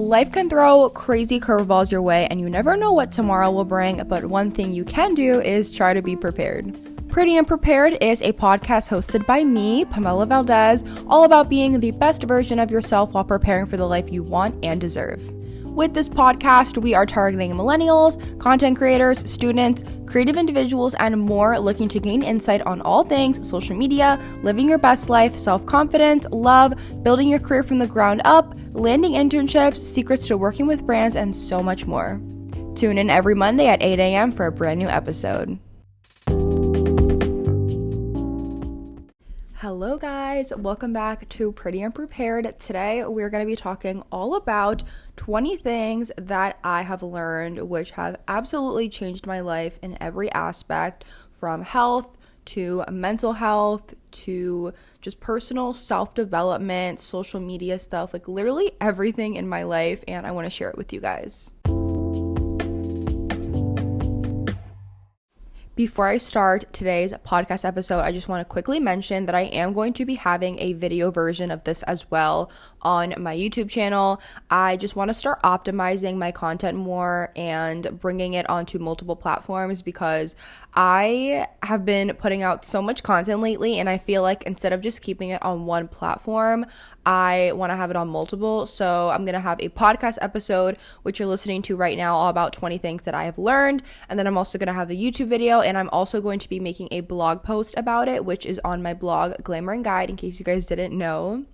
Life can throw crazy curveballs your way and you never know what tomorrow will bring, but one thing you can do is try to be prepared. Pretty Unprepared is a podcast hosted by me, Pamela Valdez, all about being the best version of yourself while preparing for the life you want and deserve. With this podcast, we are targeting millennials, content creators, students, creative individuals, and more looking to gain insight on all things social media, living your best life, self-confidence, love, building your career from the ground up, landing internships, secrets to working with brands, and so much more. Tune in every Monday at 8 a.m. for a brand new episode. Hello guys, welcome back to Pretty Unprepared. Today we're going to be talking all about 20 things that I have learned which have absolutely changed my life in every aspect, from health to mental health to just personal self-development, social media stuff, like literally everything in my life, and I want to share it with you guys. Before I start today's podcast episode, I just want to quickly mention that I am going to be having a video version of this as well on my YouTube channel. I just want to start optimizing my content more and bringing it onto multiple platforms because I have been putting out so much content lately, and I feel like instead of just keeping it on one platform, I want to have it on multiple. So I'm going to have a podcast episode, which you're listening to right now, all about 20 things that I have learned. And then I'm also going to have a YouTube video, and I'm also going to be making a blog post about it, which is on my blog, Glamour and Guide, in case you guys didn't know.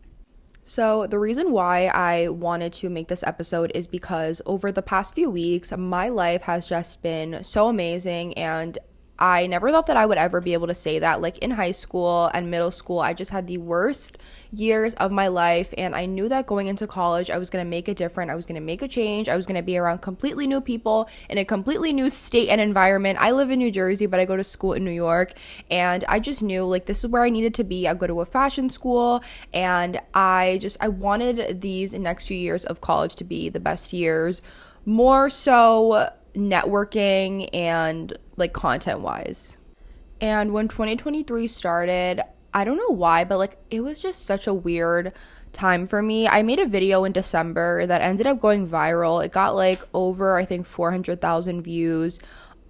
So the reason why I wanted to make this episode is because over the past few weeks, my life has just been so amazing, and I never thought that I would ever be able to say that. Like in high school and middle school, I just had the worst years of my life, and I knew that going into college, I was going to make it different. I was going to make a change. I was going to be around completely new people in a completely new state and environment. I live in New Jersey, but I go to school in New York, and I just knew like this is where I needed to be. I go to a fashion school, and I wanted these next few years of college to be the best years, more so networking and like content wise. And when 2023 started, I don't know why, but like it was just such a weird time for me. I made a video in December that ended up going viral. It got like over, I think, 400,000 views.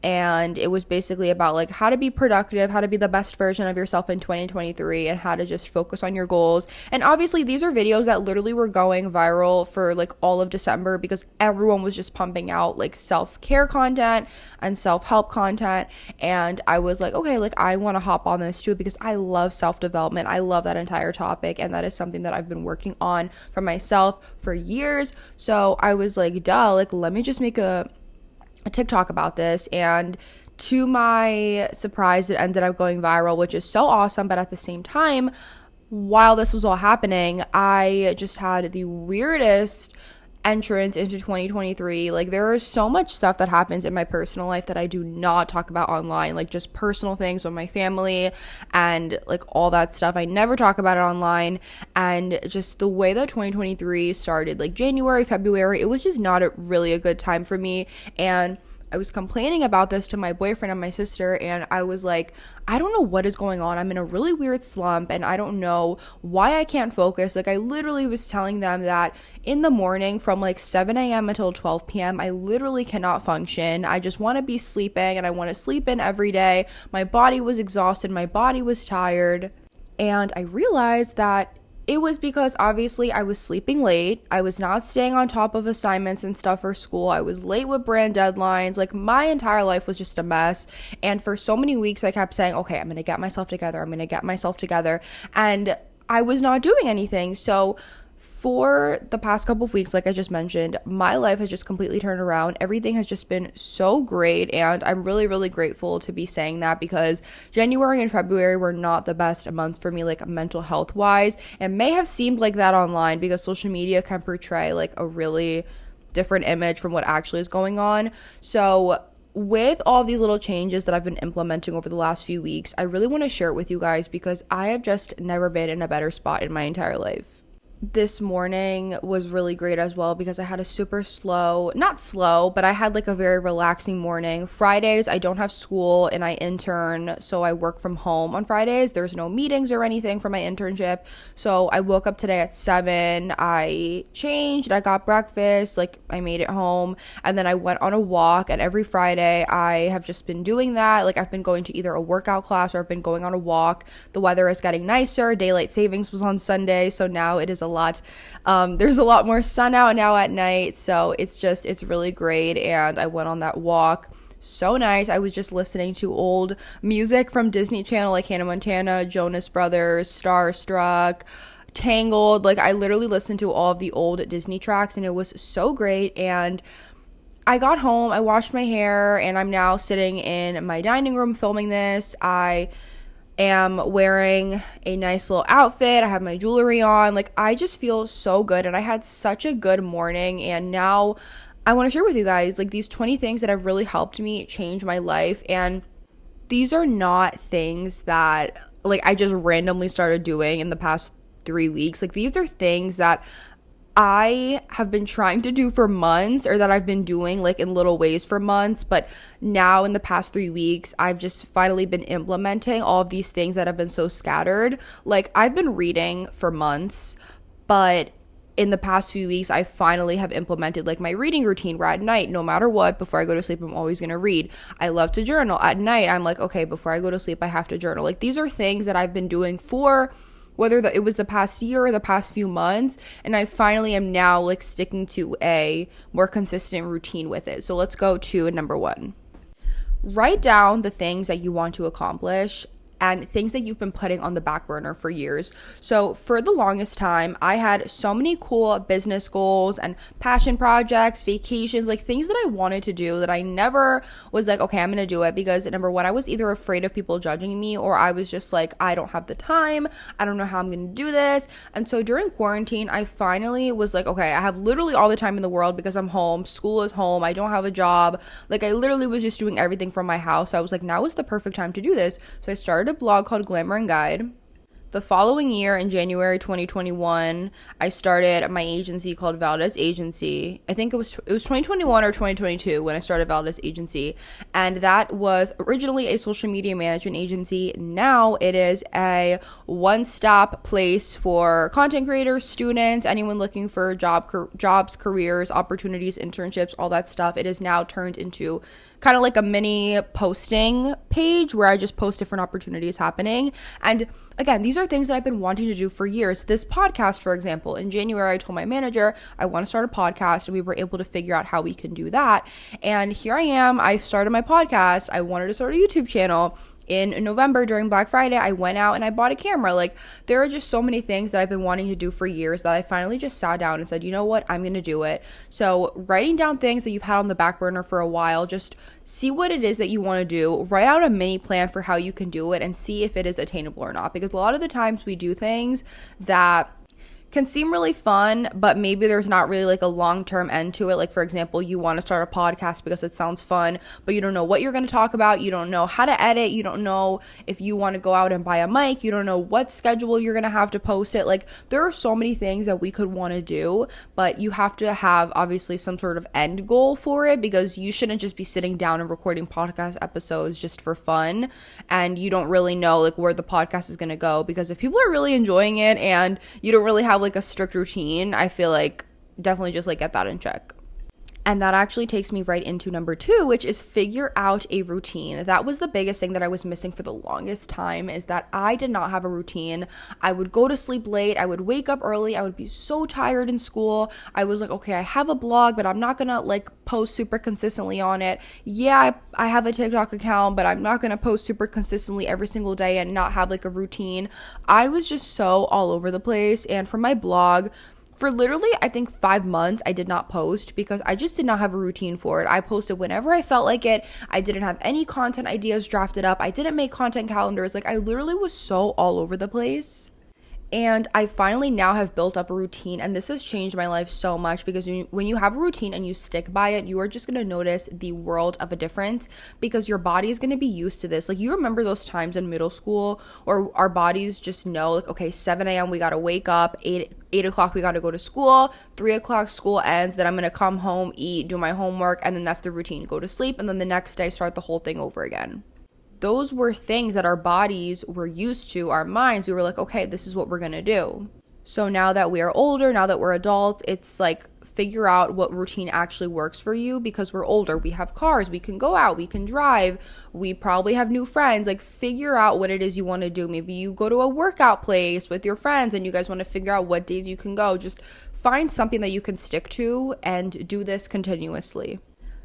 And it was basically about like how to be productive, how to be the best version of yourself in 2023, and how to just focus on your goals. And obviously these are videos that literally were going viral for like all of December because everyone was just pumping out like self-care content and self-help content. And I was like, okay, like I want to hop on this too because I love self-development. I love that entire topic, and that is something that I've been working on for myself for years. So I was like, duh, like let me just make a TikTok about this. And to my surprise, it ended up going viral, which is so awesome. But at the same time, while this was all happening, I just had the weirdest entrance into 2023. Like there is so much stuff that happens in my personal life that I do not talk about online, like just personal things with my family and like all that stuff. I never talk about it online. And just the way that 2023 started, like January, February, it was just not really a good time for me. And I was complaining about this to my boyfriend and my sister, and I was like, I don't know what is going on. I'm in a really weird slump, and I don't know why I can't focus. Like I literally was telling them that in the morning from like 7 a.m. until 12 p.m., I literally cannot function. I just want to be sleeping, and I want to sleep in every day. My body was exhausted. My body was tired. And I realized that it was because obviously I was sleeping late. I was not staying on top of assignments and stuff for school. I was late with brand deadlines. Like my entire life was just a mess. And for so many weeks I kept saying, okay, I'm going to get myself together. I'm going to get myself together. And I was not doing anything. So for the past couple of weeks, like I just mentioned, my life has just completely turned around. Everything has just been so great, and I'm really, really grateful to be saying that because January and February were not the best month for me, like mental health wise. It may have seemed like that online because social media can portray like a really different image from what actually is going on. So with all these little changes that I've been implementing over the last few weeks, I really want to share it with you guys because I have just never been in a better spot in my entire life. This morning was really great as well because I had a super slow, not slow, but I had like a very relaxing morning. Fridays, I don't have school and I intern, so I work from home on Fridays. There's no meetings or anything for my internship. So I woke up today at 7. I changed, I got breakfast, like I made it home, and then I went on a walk. And every Friday, I have just been doing that. Like I've been going to either a workout class or I've been going on a walk. The weather is getting nicer. Daylight savings was on Sunday, so now it is a lot. There's a lot more sun out now at night, so it's really great. And I went on that walk. So nice. I was just listening to old music from Disney Channel, like Hannah Montana, Jonas Brothers, Starstruck, Tangled. Like I literally listened to all of the old Disney tracks, and it was so great. And I got home, I washed my hair, and I'm now sitting in my dining room filming this. I am wearing a nice little outfit. I have my jewelry on. Like I just feel so good, and I had such a good morning. And now I want to share with you guys like these 20 things that have really helped me change my life. And these are not things that like I just randomly started doing in the past 3 weeks. Like these are things that I have been trying to do for months, or that I've been doing like in little ways for months, but now in the past 3 weeks, I've just finally been implementing all of these things that have been so scattered. Like I've been reading for months, but in the past few weeks, I finally have implemented like my reading routine where at night, no matter what, before I go to sleep, I'm always going to read. I love to journal. At night, I'm like, okay, before I go to sleep, I have to journal. Like these are things that I've been doing for whether it was the past year or the past few months, and I finally am now like sticking to a more consistent routine with it. So let's go to number 1. Write down the things that you want to accomplish and things that you've been putting on the back burner for years. So for the longest time, I had so many cool business goals and passion projects, vacations, like things that I wanted to do that I never was like, okay, I'm going to do it, because number 1, I was either afraid of people judging me, or I was just like, I don't have the time. I don't know how I'm going to do this. And so during quarantine, I finally was like, okay, I have literally all the time in the world because I'm home. School is home. I don't have a job. Like I literally was just doing everything from my house. So I was like, now is the perfect time to do this. So I started a blog called Glamour and Guide. The following year, in January 2021, I started my agency called Valdez Agency. I think it was 2021 or 2022 when I started Valdez Agency, and that was originally a social media management agency. Now it is a one-stop place for content creators, students, anyone looking for jobs, careers, opportunities, internships, all that stuff. It is now turned into kind of like a mini posting page where I just post different opportunities happening. And again, these are things that I've been wanting to do for years. This podcast, for example, in January, I told my manager I want to start a podcast, and we were able to figure out how we can do that. And here I am. I started my podcast. I wanted to start a YouTube channel. In November during Black Friday, I went out and I bought a camera. Like there are just so many things that I've been wanting to do for years that I finally just sat down and said, you know what, I'm going to do it. So writing down things that you've had on the back burner for a while, just see what it is that you want to do. Write out a mini plan for how you can do it and see if it is attainable or not. Because a lot of the times we do things that can seem really fun, but maybe there's not really like a long-term end to it. Like for example, you want to start a podcast because it sounds fun, but you don't know what you're going to talk about. You don't know how to edit. You don't know if you want to go out and buy a mic. You don't know what schedule you're going to have to post it. Like there are so many things that we could want to do, but you have to have obviously some sort of end goal for it, because you shouldn't just be sitting down and recording podcast episodes just for fun and you don't really know like where the podcast is going to go. Because if people are really enjoying it and you don't really have like a strict routine, I feel like definitely just like get that in check. And that actually takes me right into number 2, which is figure out a routine. That was the biggest thing that I was missing for the longest time, is that I did not have a routine. I would go to sleep late. I would wake up early. I would be so tired in school. I was like, okay, I have a blog, but I'm not going to like post super consistently on it. Yeah, I have a TikTok account, but I'm not going to post super consistently every single day and not have like a routine. I was just so all over the place. And for my blog, for literally, I think 5 months, I did not post because I just did not have a routine for it. I posted whenever I felt like it. I didn't have any content ideas drafted up. I didn't make content calendars. Like I literally was so all over the place. And I finally now have built up a routine, and this has changed my life so much because when you have a routine and you stick by it, you are just going to notice the world of a difference because your body is going to be used to this. Like, you remember those times in middle school or our bodies just know, like, okay, 7 a.m. we got to wake up, 8 o'clock we got to go to school, 3 o'clock school ends, then I'm going to come home, eat, do my homework, and then that's the routine. Go to sleep, and then the next day start the whole thing over again. Those were things that our bodies were used to, our minds. We were like, okay, this is what we're going to do. So now that we are older, now that we're adults, it's like figure out what routine actually works for you because we're older. We have cars, we can go out, we can drive, we probably have new friends. Like, figure out what it is you want to do. Maybe you go to a workout place with your friends and you guys want to figure out what days you can go. Just find something that you can stick to and do this continuously.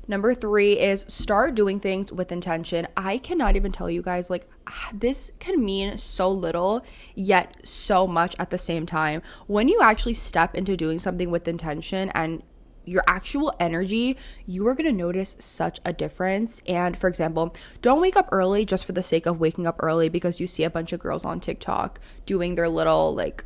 Number 3 is start doing things with intention. I cannot even tell you guys, like, this can mean so little, yet so much at the same time. When you actually step into doing something with intention and your actual energy, you are going to notice such a difference. And for example, don't wake up early just for the sake of waking up early because you see a bunch of girls on TikTok doing their little, like,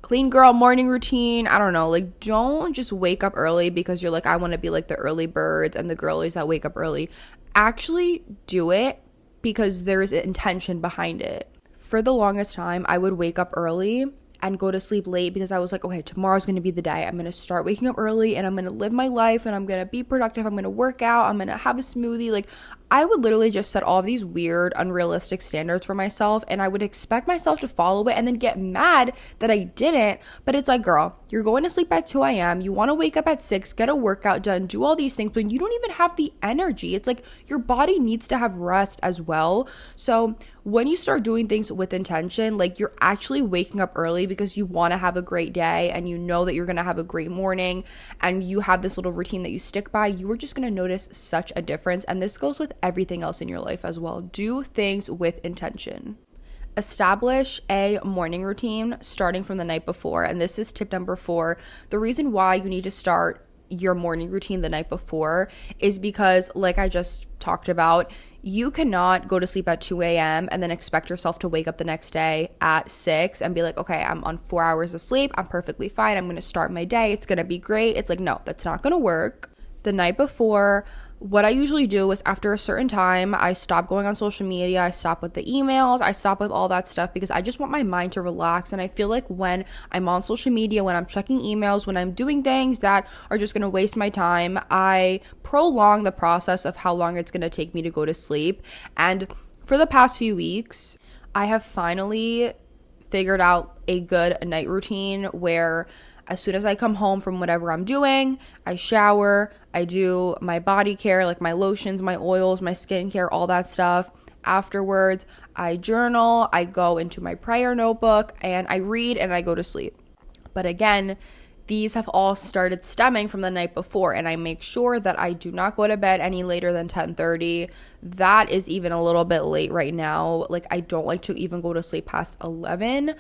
clean girl morning routine. I don't know, like, don't just wake up early because you're like, I want to be like the early birds and the girlies that wake up early. Actually do it because there's intention behind it. For the longest time, I would wake up early and go to sleep late because I was like, okay, tomorrow's going to be the day. I'm going to start waking up early and I'm going to live my life and I'm going to be productive. I'm going to work out. I'm going to have a smoothie. Like, I would literally just set all of these weird, unrealistic standards for myself and I would expect myself to follow it and then get mad that I didn't. But it's like, girl, you're going to sleep at 2 a.m. You want to wake up at 6, get a workout done, do all these things, but you don't even have the energy. It's like your body needs to have rest as well. So when you start doing things with intention, like, you're actually waking up early because you want to have a great day and you know that you're going to have a great morning and you have this little routine that you stick by, you are just going to notice such a difference. And this goes with everything else in your life as well. Do things with intention. Establish a morning routine starting from the night before. And this is tip number 4. The reason why you need to start your morning routine the night before is because, like I just talked about, you cannot go to sleep at 2 a.m. and then expect yourself to wake up the next day at 6 and be like, okay, I'm on 4 hours of sleep. I'm perfectly fine. I'm going to start my day. It's going to be great. It's like, no, that's not going to work. The night before, what I usually do is after a certain time, I stop going on social media, I stop with the emails, I stop with all that stuff because I just want my mind to relax. And I feel like when I'm on social media, when I'm checking emails, when I'm doing things that are just going to waste my time, I prolong the process of how long it's going to take me to go to sleep. And for the past few weeks, I have finally figured out a good night routine where as soon as I come home from whatever I'm doing, I shower, I do my body care, like my lotions, my oils, my skincare, all that stuff. Afterwards, I journal, I go into my prayer notebook, and I read and I go to sleep. But again, these have all started stemming from the night before, and I make sure that I do not go to bed any later than 10:30. That is even a little bit late right now. Like, I don't like to even go to sleep past 11.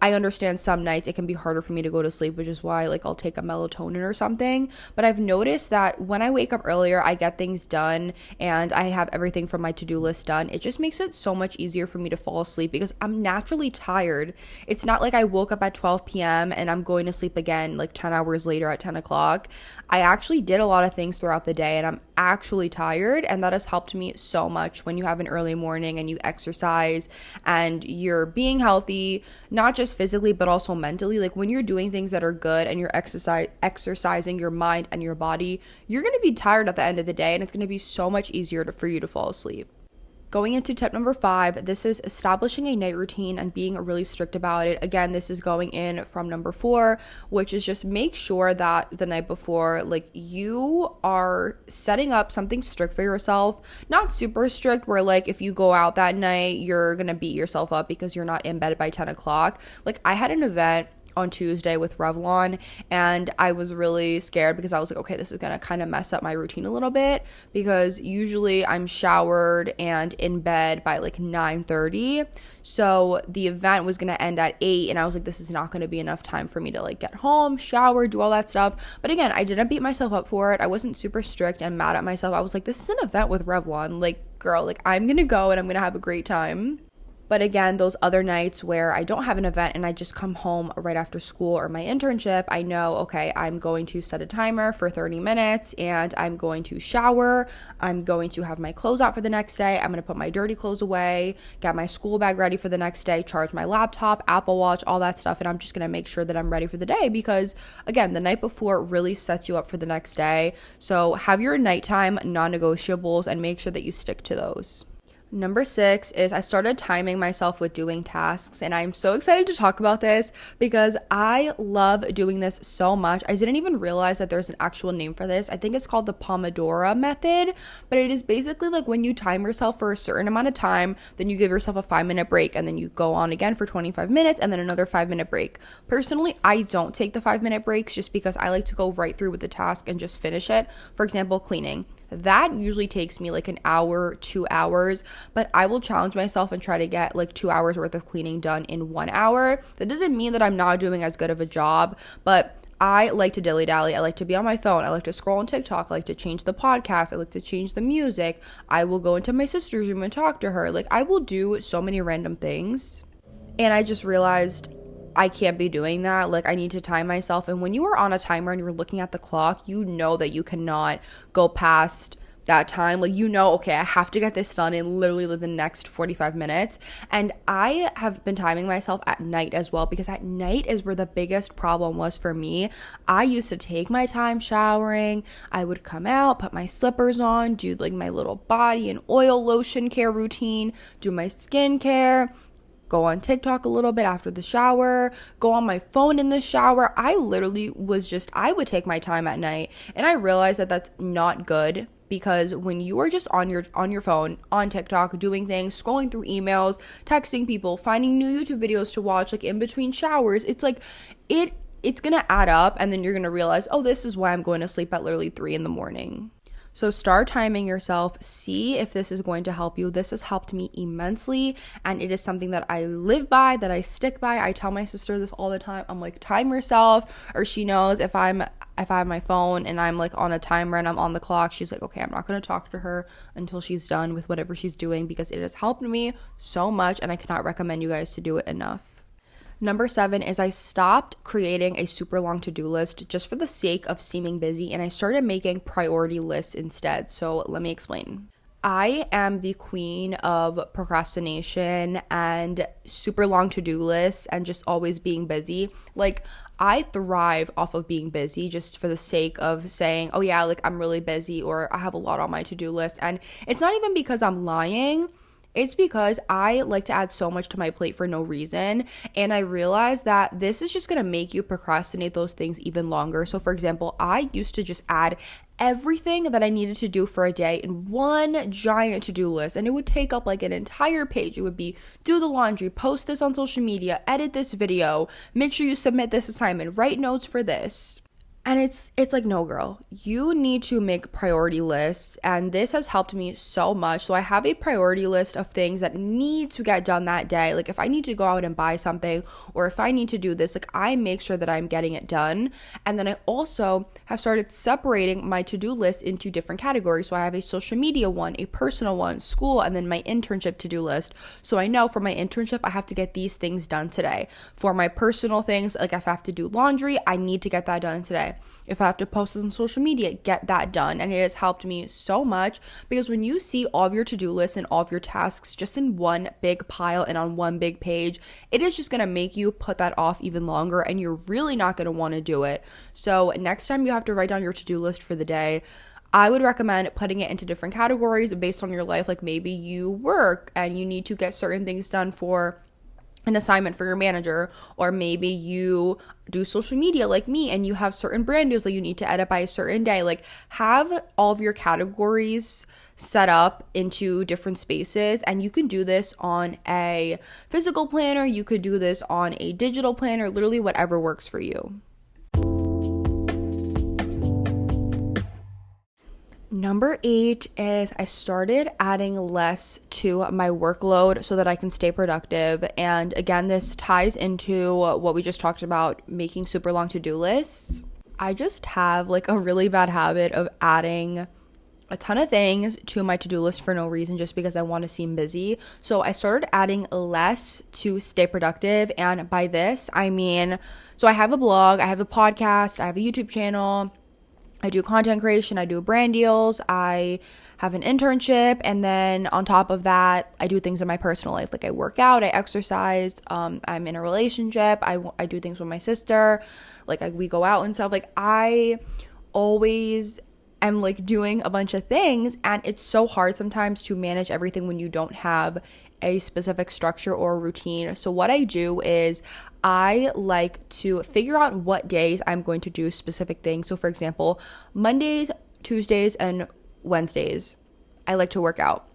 I understand some nights it can be harder for me to go to sleep, which is why, like, I'll take a melatonin or something. But I've noticed that when I wake up earlier, I get things done and I have everything from my to-do list done. It just makes it so much easier for me to fall asleep because I'm naturally tired. It's not like I woke up at 12 p.m. and I'm going to sleep again like 10 hours later at 10 o'clock. I actually did a lot of things throughout the day and I'm actually tired, and that has helped me so much when you have an early morning and you exercise and you're being healthy, not just physically but also mentally. Like, when you're doing things that are good and you're exercising your mind and your body, you're going to be tired at the end of the day and it's going to be so much easier for you to fall asleep. Going into tip number 5, this is establishing a night routine and being really strict about it. Again, this is going in from number 4, which is just make sure that the night before, like, you are setting up something strict for yourself. Not super strict where, like, if you go out that night, you're gonna beat yourself up because you're not in bed by 10 o'clock. Like, I had an event on Tuesday with Revlon and I was really scared because I was like, okay, this is gonna kind of mess up my routine a little bit because usually I'm showered and in bed by like 9:30. So the event was gonna end at 8 and I was like, this is not gonna be enough time for me to like get home, shower, do all that stuff. But again, I didn't beat myself up for it. I wasn't super strict and mad at myself. I was like, this is an event with Revlon. Like, girl, like, I'm gonna go and I'm gonna have a great time. But again, those other nights where I don't have an event and I just come home right after school or my internship, I know, okay, I'm going to set a timer for 30 minutes and I'm going to shower. I'm going to have my clothes out for the next day. I'm going to put my dirty clothes away, get my school bag ready for the next day, charge my laptop, Apple Watch, all that stuff. And I'm just going to make sure that I'm ready for the day because, again, the night before really sets you up for the next day. So have your nighttime non-negotiables and make sure that you stick to those. Number 6 is I started timing myself with doing tasks, and I'm so excited to talk about this because I love doing this so much. I didn't even realize that there's an actual name for this. I think it's called the Pomodoro method, but it is basically like when you time yourself for a certain amount of time, then you give yourself a 5-minute break, and then you go on again for 25 minutes and then another 5-minute break. Personally, I don't take the 5-minute breaks just because I like to go right through with the task and just finish it. For example, cleaning. That usually takes me like an hour, 2 hours, but I will challenge myself and try to get like 2 hours worth of cleaning done in 1 hour. That doesn't mean that I'm not doing as good of a job, but I like to dilly-dally. I like to be on my phone. I like to scroll on TikTok. I like to change the podcast. I like to change the music. I will go into my sister's room and talk to her. Like, I will do so many random things. And I just realized I can't be doing that. Like, I need to time myself. And when you are on a timer and you're looking at the clock, you know that you cannot go past that time. Like, you know, okay, I have to get this done in literally the next 45 minutes. And I have been timing myself at night as well, because at night is where the biggest problem was for me. I used to take my time showering. I would come out, put my slippers on, do like my little body and oil lotion care routine, do my skincare, go on TikTok a little bit after the shower, go on my phone in the shower. I would take my time at night. And I realized that that's not good, because when you are just on your phone, on TikTok, doing things, scrolling through emails, texting people, finding new YouTube videos to watch, like in between showers, it's like, it's gonna add up, and then you're gonna realize, oh, this is why I'm going to sleep at literally 3 a.m. So start timing yourself. See if this is going to help you. This has helped me immensely, and it is something that I live by, that I stick by. I tell my sister this all the time. I'm like, time yourself. Or she knows if I have my phone and I'm like on a timer and I'm on the clock, she's like, okay, I'm not going to talk to her until she's done with whatever she's doing, because it has helped me so much, and I cannot recommend you guys to do it enough. Number 7 is I stopped creating a super long to-do list just for the sake of seeming busy, and I started making priority lists instead. So let me explain. I am the queen of procrastination and super long to-do lists and just always being busy. Like, I thrive off of being busy just for the sake of saying, oh yeah, like I'm really busy, or I have a lot on my to-do list. And it's not even because I'm lying. It's because I like to add so much to my plate for no reason. And I realized that this is just going to make you procrastinate those things even longer. So for example, I used to just add everything that I needed to do for a day in one giant to-do list, and it would take up like an entire page. It would be do the laundry, post this on social media, edit this video, make sure you submit this assignment, write notes for this. And it's like, no, girl, you need to make priority lists. And this has helped me so much. So I have a priority list of things that need to get done that day. Like if I need to go out and buy something, or if I need to do this, like I make sure that I'm getting it done. And then I also have started separating my to-do list into different categories. So I have a social media one, a personal one, school, and then my internship to-do list. So I know for my internship, I have to get these things done today. For my personal things, like if I have to do laundry, I need to get that done today. If I have to post this on social media, get that done. And it has helped me so much, because when you see all of your to-do lists and all of your tasks just in one big pile and on one big page, it is just going to make you put that off even longer, and you're really not going to want to do it. So next time you have to write down your to-do list for the day, I would recommend putting it into different categories based on your life. Like maybe you work and you need to get certain things done for an assignment for your manager, or maybe you do social media like me and you have certain brand deals that you need to edit by a certain day. Like have all of your categories set up into different spaces, and you can do this on a physical planner, you could do this on a digital planner, literally whatever works for you. Number 8 is I started adding less to my workload so that I can stay productive. And again, this ties into what we just talked about, making super long to-do lists. I just have like a really bad habit of adding a ton of things to my to-do list for no reason, just because I want to seem busy. So I started adding less to stay productive. And by this, I mean, so I have a blog, I have a podcast, I have a YouTube channel, I do content creation, I do brand deals, I have an internship, and then on top of that, I do things in my personal life. Like I work out, I exercise, I'm in a relationship, I do things with my sister, like we go out and stuff. Like I always am like doing a bunch of things, and it's so hard sometimes to manage everything when you don't have a specific structure or routine. So what I do is I like to figure out what days I'm going to do specific things. So for example, Mondays, Tuesdays, and Wednesdays, I like to work out.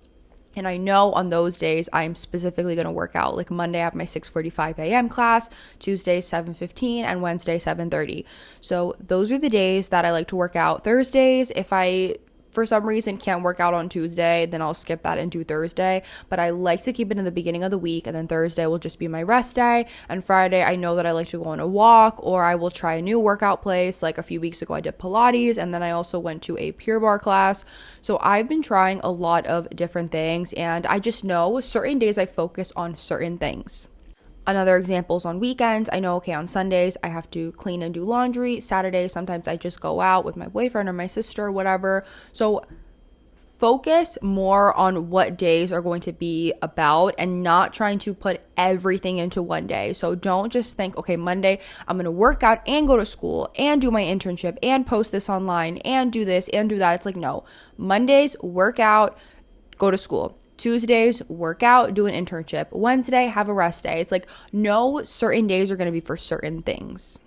And I know on those days I'm specifically going to work out. Like Monday I have my 6:45 a.m. class, Tuesday 7:15, and Wednesday 7:30. So those are the days that I like to work out. Thursdays, if I for some reason can't work out on Tuesday, then I'll skip that and do Thursday. But I like to keep it in the beginning of the week, and then Thursday will just be my rest day. And Friday, I know that I like to go on a walk, or I will try a new workout place. Like a few weeks ago, I did Pilates, and then I also went to a Pure Barre class. So I've been trying a lot of different things, and I just know certain days I focus on certain things. Another example is on weekends. I know, okay, on Sundays, I have to clean and do laundry. Saturday, sometimes I just go out with my boyfriend or my sister, whatever. So focus more on what days are going to be about, and not trying to put everything into one day. So don't just think, okay, Monday, I'm going to work out and go to school and do my internship and post this online and do this and do that. It's like, no, Mondays, work out, go to school. Tuesdays, work out, do an internship. Wednesday, have a rest day. It's like, no, certain days are going to be for certain things.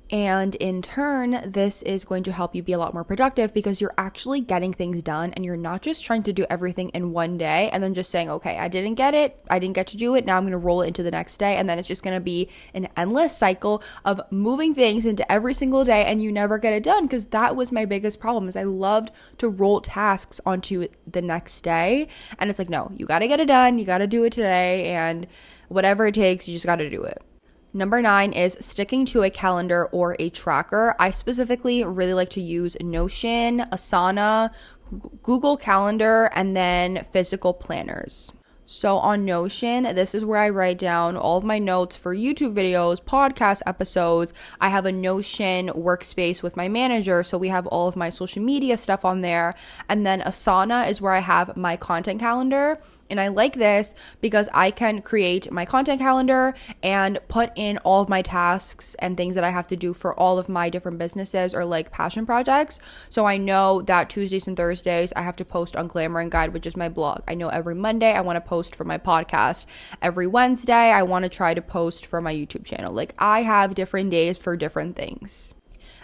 And in turn, this is going to help you be a lot more productive, because you're actually getting things done, and you're not just trying to do everything in one day and then just saying, okay, I didn't get to do it, now I'm going to roll it into the next day. And then it's just going to be an endless cycle of moving things into every single day, and you never get it done. Because that was my biggest problem, is I loved to roll tasks onto the next day. And it's like, no, you got to get it done, you got to do it today, and whatever it takes, you just got to do it. Number 9 is sticking to a calendar or a tracker. I specifically really like to use Notion, Asana, Google Calendar, and then physical planners. So on Notion, this is where I write down all of my notes for YouTube videos, podcast episodes. I have a Notion workspace with my manager, so we have all of my social media stuff on there. And then Asana is where I have my content calendar. And I like this because I can create my content calendar and put in all of my tasks and things that I have to do for all of my different businesses or like passion projects. So I know that Tuesdays and Thursdays I have to post on Glamour and Guide, which is my blog. I know every Monday I want to post for my podcast. Every Wednesday I want to try to post for my YouTube channel. Like I have different days for different things.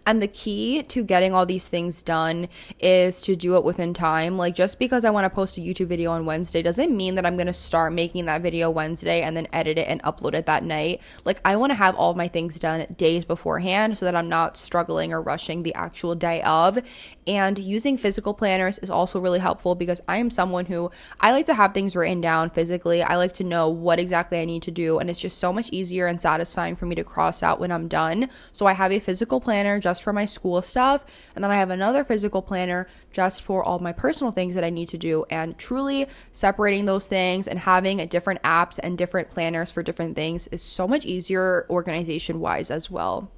And the key to getting all these things done is to do it within time. Like just because I want to post a YouTube video on Wednesday doesn't mean that I'm going to start making that video Wednesday and then edit it and upload it that night. Like I want to have all of my things done days beforehand so that I'm not struggling or rushing the actual day of. And using physical planners is also really helpful because I am someone who I like to have things written down physically. I like to know what exactly I need to do, and it's just so much easier and satisfying for me to cross out when I'm done. So I have a physical planner just for my school stuff, and then I have another physical planner just for all my personal things that I need to do. And truly separating those things and having different apps and different planners for different things is so much easier organization wise as well.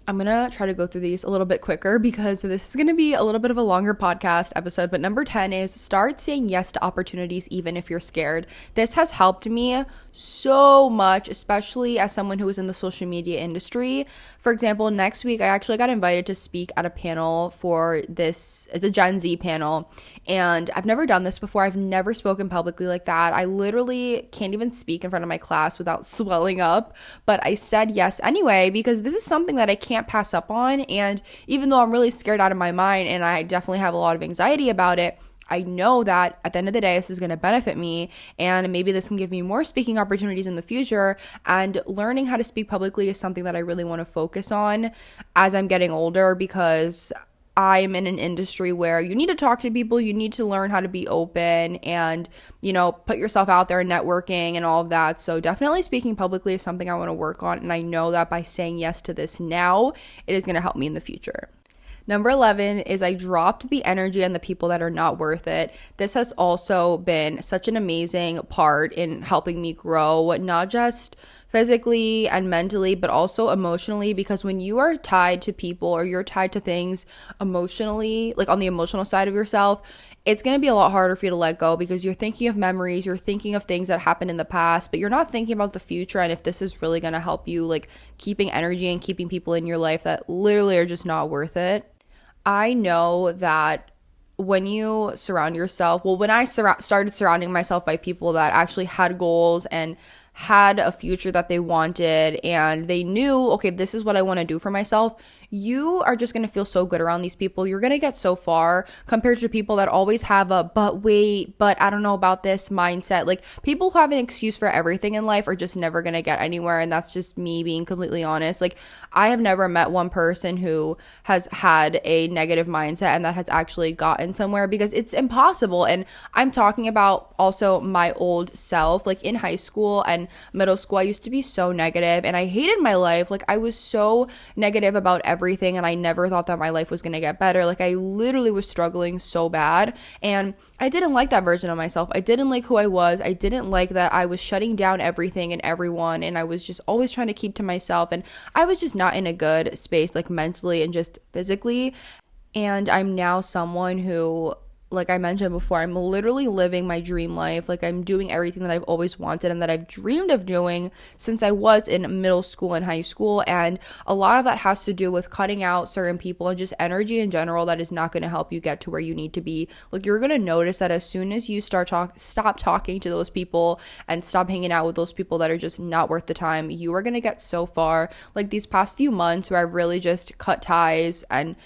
I'm going to try to go through these a little bit quicker because this is going to be a little bit of a longer podcast episode. But number 10 is start saying yes to opportunities even if you're scared. This has helped me so much, especially as someone who is in the social media industry. For example, next week, I actually got invited to speak at a panel for this. It's a Gen Z panel. And I've never done this before. I've never spoken publicly like that. I literally can't even speak in front of my class without swelling up. But I said yes anyway because this is something that I can't pass up on. And even though I'm really scared out of my mind and I definitely have a lot of anxiety about it, I know that at the end of the day, this is going to benefit me, and maybe this can give me more speaking opportunities in the future. And learning how to speak publicly is something that I really want to focus on as I'm getting older, because I'm in an industry where you need to talk to people, you need to learn how to be open and, you know, put yourself out there, networking and all of that. So definitely speaking publicly is something I want to work on, and I know that by saying yes to this now, it is going to help me in the future. Number 11 is I dropped the energy on the people that are not worth it. This has also been such an amazing part in helping me grow, not just physically and mentally, but also emotionally, because when you are tied to people or you're tied to things emotionally, like on the emotional side of yourself, it's going to be a lot harder for you to let go because you're thinking of memories, you're thinking of things that happened in the past, but you're not thinking about the future and if this is really going to help you, like keeping energy and keeping people in your life that literally are just not worth it. I know that when you surround yourself, well, when I started surrounding myself by people that actually had goals and had a future that they wanted and they knew, okay, this is what I want to do for myself, you are just going to feel so good around these people. You're going to get so far compared to people that always have a, but wait, but I don't know about this mindset. Like people who have an excuse for everything in life are just never going to get anywhere. And that's just me being completely honest. Like I have never met one person who has had a negative mindset and that has actually gotten somewhere because it's impossible. And I'm talking about also my old self, like in high school and middle school, I used to be so negative and I hated my life. Like I was so negative about everything and I never thought that my life was going to get better. Like I literally was struggling so bad and I didn't like that version of myself. I didn't like who I was. I didn't like that I was shutting down everything and everyone and I was just always trying to keep to myself and I was just not in a good space, like mentally and just physically. And I'm now someone who, like I mentioned before, I'm literally living my dream life. Like I'm doing everything that I've always wanted and that I've dreamed of doing since I was in middle school and high school. And a lot of that has to do with cutting out certain people and just energy in general that is not going to help you get to where you need to be. Like you're going to notice that as soon as you stop talking to those people and stop hanging out with those people that are just not worth the time, you are going to get so far. Like these past few months where I've really just cut ties and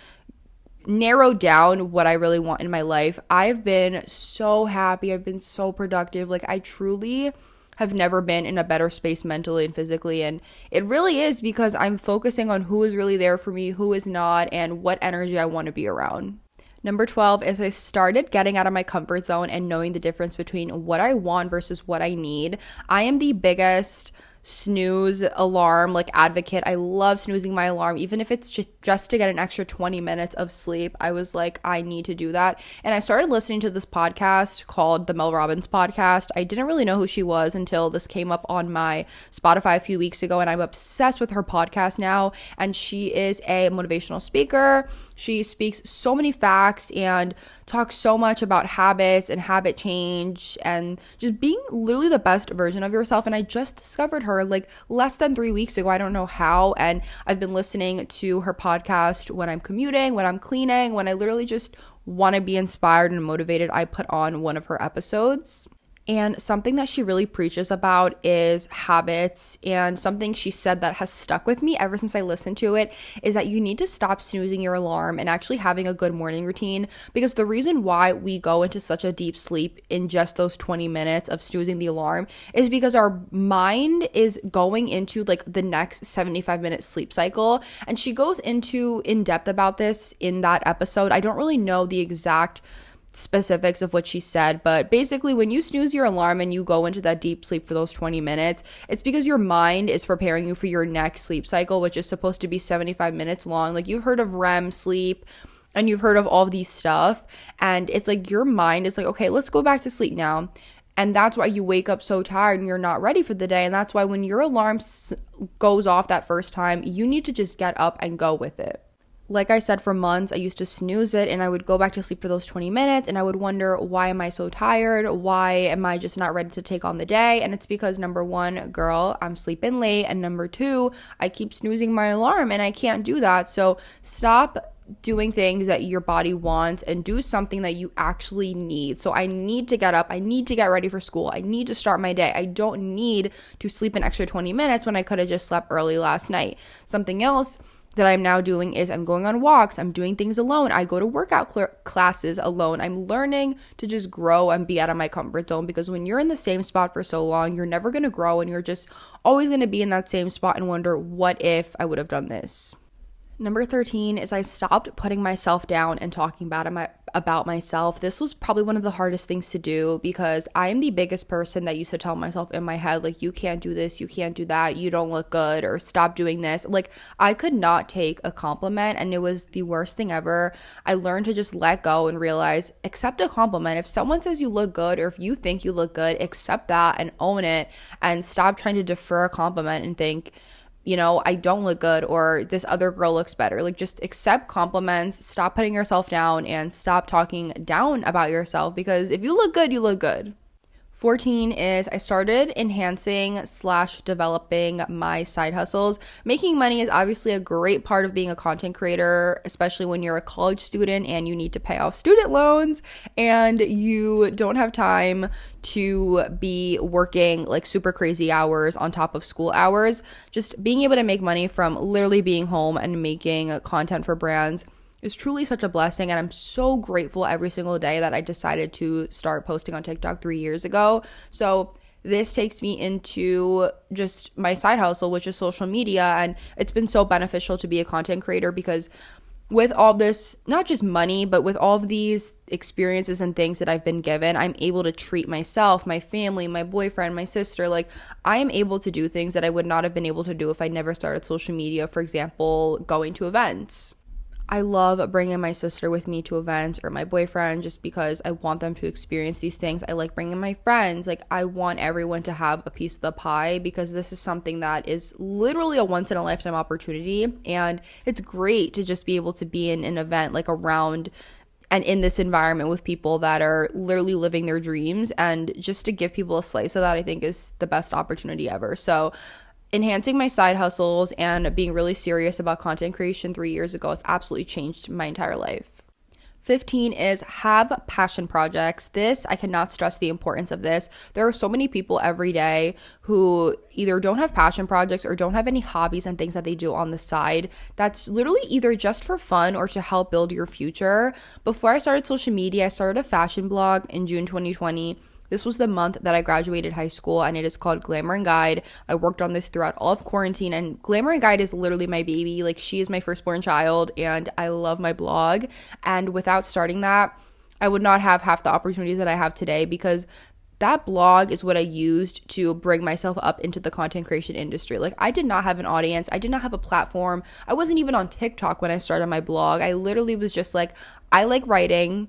narrow down what I really want in my life, I've been so happy. I've been so productive. Like I truly have never been in a better space mentally and physically, and it really is because I'm focusing on who is really there for me, who is not, and what energy I want to be around. Number 12 is I started getting out of my comfort zone and knowing the difference between what I want versus what I need. I am the biggest snooze alarm like advocate. I love snoozing my alarm, even if it's just to get an extra 20 minutes of sleep. I was like, I need to do that. And I started listening to this podcast called the Mel Robbins podcast. I didn't really know who she was until this came up on my Spotify a few weeks ago, and I'm obsessed with her podcast now. And she is a motivational speaker. She speaks so many facts and talks so much about habits and habit change and just being literally the best version of yourself. And I just discovered her like less than 3 weeks ago. I don't know how. And I've been listening to her podcast when I'm commuting, when I'm cleaning, when I literally just want to be inspired and motivated. I put on one of her episodes. And something that she really preaches about is habits, and something she said that has stuck with me ever since I listened to it is that you need to stop snoozing your alarm and actually having a good morning routine, because the reason why we go into such a deep sleep in just those 20 minutes of snoozing the alarm is because our mind is going into like the next 75-minute sleep cycle. And she goes into in depth about this in that episode. I don't really know the exact specifics of what she said, but basically when you snooze your alarm and you go into that deep sleep for those 20 minutes, it's because your mind is preparing you for your next sleep cycle, which is supposed to be 75 minutes long. Like you've heard of REM sleep and you've heard of all of these stuff, and it's like your mind is like, okay, let's go back to sleep now. And that's why you wake up so tired and you're not ready for the day. And that's why when your alarm goes off that first time, you need to just get up and go with it. Like I said, for months, I used to snooze it and I would go back to sleep for those 20 minutes and I would wonder, why am I so tired? Why am I just not ready to take on the day? And it's because number one, girl, I'm sleeping late. And number two, I keep snoozing my alarm and I can't do that. So stop doing things that your body wants and do something that you actually need. So I need to get up. I need to get ready for school. I need to start my day. I don't need to sleep an extra 20 minutes when I could have just slept early last night. Something else that I'm now doing is I'm going on walks. I'm doing things alone. I go to workout classes alone. I'm learning to just grow and be out of my comfort zone, because when you're in the same spot for so long, you're never going to grow and you're just always going to be in that same spot and wonder, what if I would have done this? Number 13 is I stopped putting myself down and talking bad about myself. This was probably one of the hardest things to do because I am the biggest person that used to tell myself in my head, like, you can't do this, you can't do that, you don't look good, or stop doing this. Like, I could not take a compliment, and it was the worst thing ever. I learned to just let go and realize, accept a compliment. If someone says you look good, or if you think you look good, accept that and own it, and stop trying to defer a compliment and think, I don't look good, or this other girl looks better. Like, just accept compliments, stop putting yourself down, and stop talking down about yourself, because if you look good, you look good. 14 is I started enhancing / developing my side hustles. Making money is obviously a great part of being a content creator, especially when you're a college student and you need to pay off student loans and you don't have time to be working like super crazy hours on top of school hours. Just being able to make money from literally being home and making content for brands is truly such a blessing, and I'm so grateful every single day that I decided to start posting on TikTok 3 years ago. So this takes me into just my side hustle, which is social media, and it's been so beneficial to be a content creator because with all this, not just money, but with all of these experiences and things that I've been given, I'm able to treat myself, my family, my boyfriend, my sister. Like, I am able to do things that I would not have been able to do if I never started social media. For example, going to events. I love bringing my sister with me to events, or my boyfriend, just because I want them to experience these things. I like bringing my friends. Like, I want everyone to have a piece of the pie, because this is something that is literally a once in a lifetime opportunity. And it's great to just be able to be in an event, like, around and in this environment with people that are literally living their dreams, and just to give people a slice of that, I think, is the best opportunity ever. So enhancing my side hustles and being really serious about content creation 3 years ago has absolutely changed my entire life. 15 is have passion projects. This, I cannot stress the importance of this. There are so many people every day who either don't have passion projects or don't have any hobbies and things that they do on the side that's literally either just for fun or to help build your future. Before I started social media, I started a fashion blog in June 2020. This was the month that I graduated high school, and it is called Glamour and Guide. I worked on this throughout all of quarantine, and Glamour and Guide is literally my baby. Like, she is my firstborn child, and I love my blog. And without starting that, I would not have half the opportunities that I have today, because that blog is what I used to bring myself up into the content creation industry. Like, I did not have an audience. I did not have a platform. I wasn't even on TikTok when I started my blog. I literally was just like, I like writing,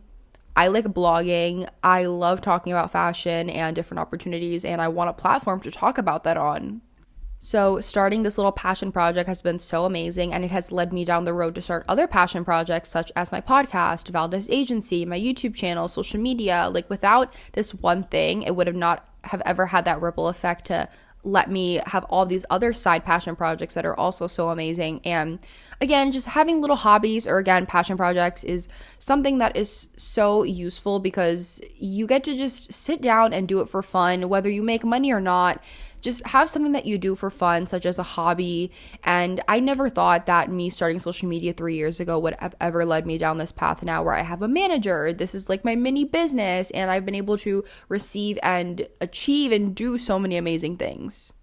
I like blogging, I love talking about fashion and different opportunities, and I want a platform to talk about that on. So starting this little passion project has been so amazing, and it has led me down the road to start other passion projects such as my podcast, Valdez Agency, my YouTube channel, social media. Like, without this one thing, it would have not have ever had that ripple effect to let me have all these other side passion projects that are also so amazing. And again, just having little hobbies, or again, passion projects, is something that is so useful, because you get to just sit down and do it for fun, whether you make money or not. Just have something that you do for fun, such as a hobby. And I never thought that me starting social media 3 years ago would have ever led me down this path now, where I have a manager. This is like my mini business, and I've been able to receive and achieve and do so many amazing things.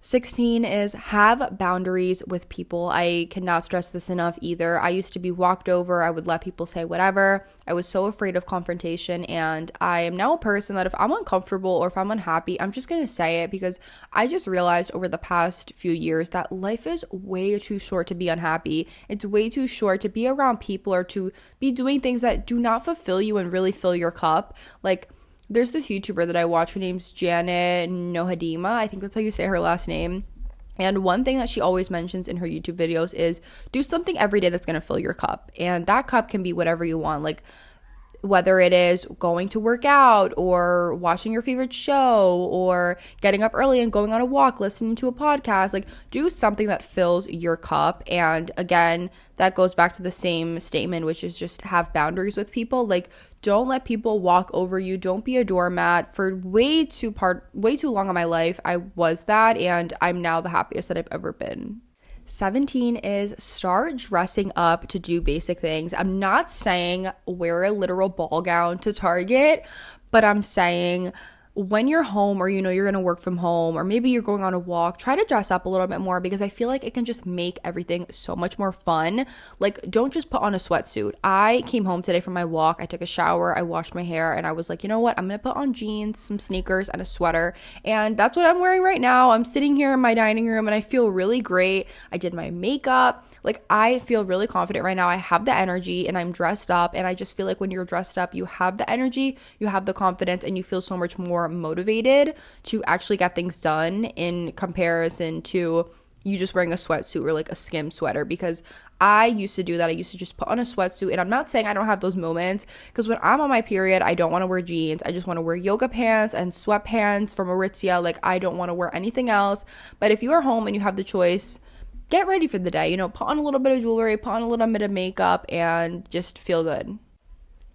16 is have boundaries with people. I cannot stress this enough either. I used to be walked over. I would let people say whatever. I was so afraid of confrontation, and I am now a person that if I'm uncomfortable or if I'm unhappy, I'm just going to say it, because I just realized over the past few years that life is way too short to be unhappy. It's way too short to be around people or to be doing things that do not fulfill you and really fill your cup. Like, there's this YouTuber that I watch. Her name's Janet Nohadima. I think that's how you say her last name. And one thing that she always mentions in her YouTube videos is do something every day that's going to fill your cup. And that cup can be whatever you want. Like, whether it is going to work out, or watching your favorite show, or getting up early and going on a walk, listening to a podcast. Like, do something that fills your cup. And again, that goes back to the same statement, which is just have boundaries with people. Like, don't let people walk over you. Don't be a doormat. For way too long in my life, I was that, and I'm now the happiest that I've ever been. 17 is start dressing up to do basic things. I'm not saying wear a literal ball gown to Target, but I'm saying when you're home, or you're going to work from home, or maybe you're going on a walk, try to dress up a little bit more, because I feel like it can just make everything so much more fun. Like, don't just put on a sweatsuit. I came home today from my walk, I took a shower, I washed my hair, and I was like, you know what, I'm going to put on jeans, some sneakers, and a sweater. And that's what I'm wearing right now. I'm sitting here in my dining room and I feel really great. I did my makeup. Like, I feel really confident right now. I have the energy and I'm dressed up, and I just feel like when you're dressed up, you have the energy, you have the confidence, and you feel so much more motivated to actually get things done in comparison to you just wearing a sweatsuit or like a skim sweater. Because I used to do that. I used to just put on a sweatsuit, and I'm not saying I don't have those moments, because when I'm on my period, I don't want to wear jeans. I just want to wear yoga pants and sweatpants from Aritzia. Like, I don't want to wear anything else. But if you are home and you have the choice, get ready for the day, put on a little bit of jewelry, put on a little bit of makeup, and just feel good.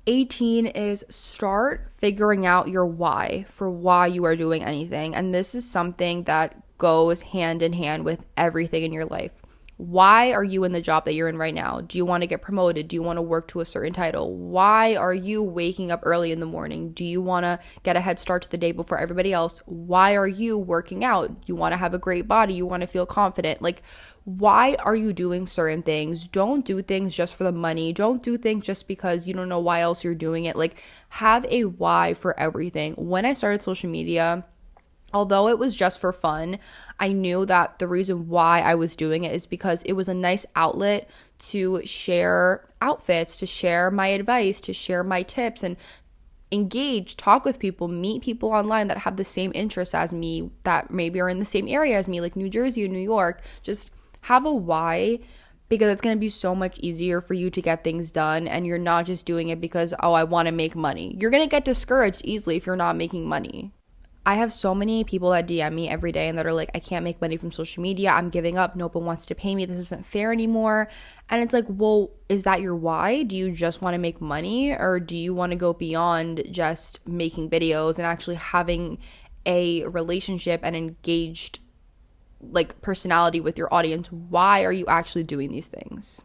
18 is start figuring out your why for why you are doing anything. And this is something that goes hand in hand with everything in your life. Why are you in the job that you're in right now? Do you want to get promoted? Do you want to work to a certain title? Why are you waking up early in the morning? Do you want to get a head start to the day before everybody else? Why are you working out? You want to have a great body. You want to feel confident. Like, why are you doing certain things? Don't do things just for the money. Don't do things just because you don't know why else you're doing it. Like, have a why for everything. When I started social media, although it was just for fun, I knew that the reason why I was doing it is because it was a nice outlet to share outfits, to share my advice, to share my tips, and engage, talk with people, meet people online that have the same interests as me, that maybe are in the same area as me, like New Jersey or New York. Just have a why, because it's going to be so much easier for you to get things done, and you're not just doing it because, oh, I want to make money. You're going to get discouraged easily if you're not making money. I have so many people that DM me every day and that are like, I can't make money from social media. I'm giving up. No one wants to pay me. This isn't fair anymore. And it's like, well, is that your why? Do you just want to make money, or do you want to go beyond just making videos and actually having a relationship and engaged like personality with your audience? Why are you actually doing these things?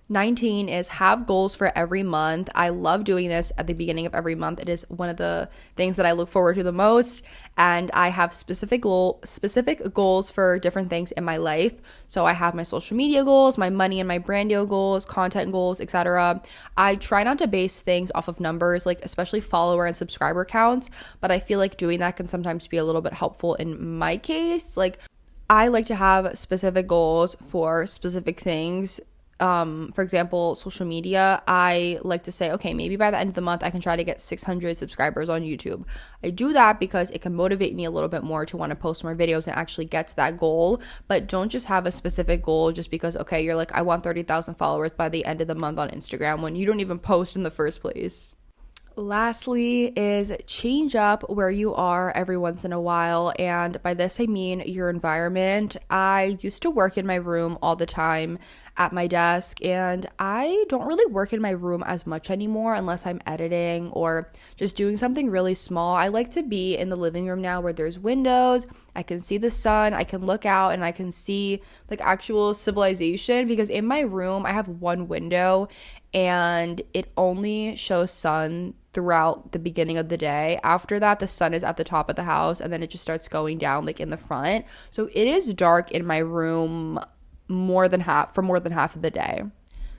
19 is have goals for every month. I love doing this at the beginning of every month. It is one of the things that I look forward to the most, and I have specific goals for different things in my life. So I have my social media goals, my money and my brand deal goals, content goals, etc. I try not to base things off of numbers, like especially follower and subscriber counts, but I feel like doing that can sometimes be a little bit helpful in my case. Like, I like to have specific goals for specific things. For example, social media, I like to say, okay, maybe by the end of the month, I can try to get 600 subscribers on YouTube. I do that because it can motivate me a little bit more to want to post more videos and actually get to that goal. But don't just have a specific goal just because, okay, you're like, I want 30,000 followers by the end of the month on Instagram, when you don't even post in the first place. Lastly is change up where you are every once in a while, and by this I mean your environment. I used to work in my room all the time at my desk, and I don't really work in my room as much anymore unless I'm editing or just doing something really small. I like to be in the living room now where there's windows, I can see the sun, I can look out, and I can see like actual civilization, because in my room I have one window and it only shows sun throughout the beginning of the day. After that, the sun is at the top of the house, and then it just starts going down like in the front. So it is dark in my room more than half of the day.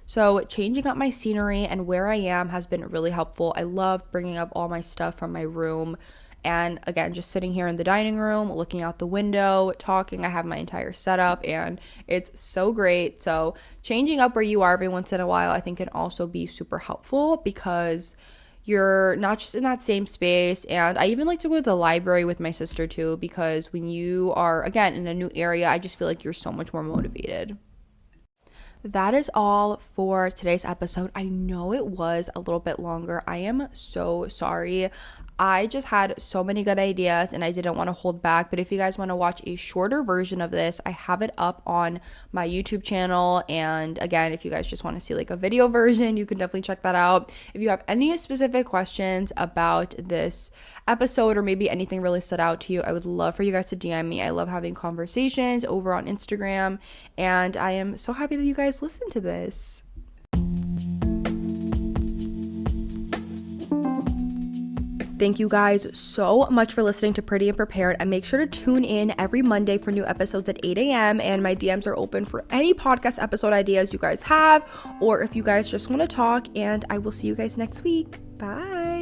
So changing up my scenery and where I am has been really helpful. I love bringing up all my stuff from my room, and again, just sitting here in the dining room, looking out the window, talking. I have my entire setup, and it's so great. So changing up where you are every once in a while, I think, can also be super helpful, because you're not just in that same space. And I even like to go to the library with my sister too, because when you are, again, in a new area, I just feel like you're so much more motivated. That is all for today's episode. I know it was a little bit longer. I am so sorry. I just had so many good ideas and I didn't want to hold back. But if you guys want to watch a shorter version of this, I have it up on my YouTube channel. And again, if you guys just want to see like a video version, you can definitely check that out. If you have any specific questions about this episode, or maybe anything really stood out to you, I would love for you guys to DM me. I love having conversations over on Instagram, and I am so happy that you guys listen to this. thank you guys so much for listening to Pretty and Prepared, and make sure to tune in every Monday for new episodes at 8 a.m. and my DMs are open for any podcast episode ideas you guys have, or if you guys just want to talk, and I will see you guys next week. Bye.